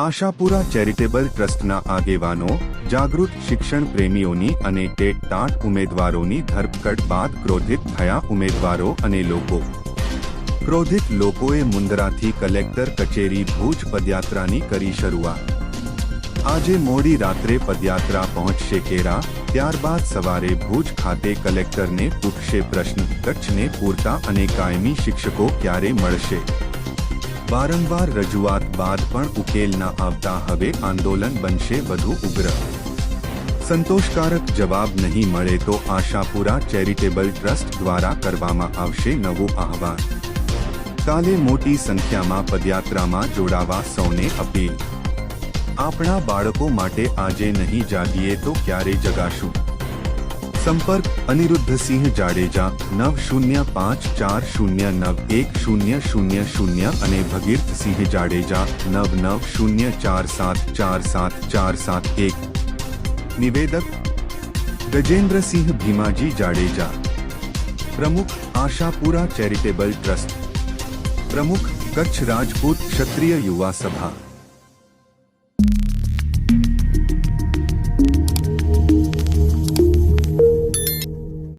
Ashapura charitable ટ્રસ્ટના આગેવાનો, જાગૃત શિક્ષણ પ્રેમીઓની અને ટેટ-ટાટ ઉમેદવારોની ધરપકડ બાદ ક્રોધિત થયા ઉમેદવારો અને લોકો। ક્રોધિત લોકોએ મુંદ્રાથી કલેક્ટર કચેરી ભુજ પદયાત્રાની કરી શરૂઆત। આજે મોડી રાત્રે પદયાત્રા પહોંચશે કેરા, ત્યારબાદ સવારે ભુજ ખાતે કલેક્ટરને પૂછશે પ્રશ્ન, કચ્છને પૂરતા અને કાયમી શિક્ષકો ક્યારે મળશે? વારંવાર રજૂઆત બાદ પણ ઉકેલ ન આવતા હવે આંદોલન બનશે વધુ ઉગ્ર। સંતોષકારક જવાબ નહીં મળે તો આશાપુરા ચેરિટેબલ ટ્રસ્ટ દ્વારા કરવામાં આવશે નવું આહ્વાન। કાલે મોટી સંખ્યામાં પદયાત્રામાં જોડાવા સૌને અપીલ। આપણા બાળકો માટે આજે નહીં જાગીએ તો ક્યારે જગાશું? સંપર્ક અનિરુદ્ધસિંહ જાડેજા 9054091000 અને ભગીરથસિંહ જાડેજા 9904747471। નિવેદક ગજેન્દ્રસિંહ ભીમાજી જાડેજા, પ્રમુખ આશાપુરા ચેરિટેબલ ટ્રસ્ટ, પ્રમુખ કચ્છ રાજપૂત ક્ષત્રિય યુવા સભા।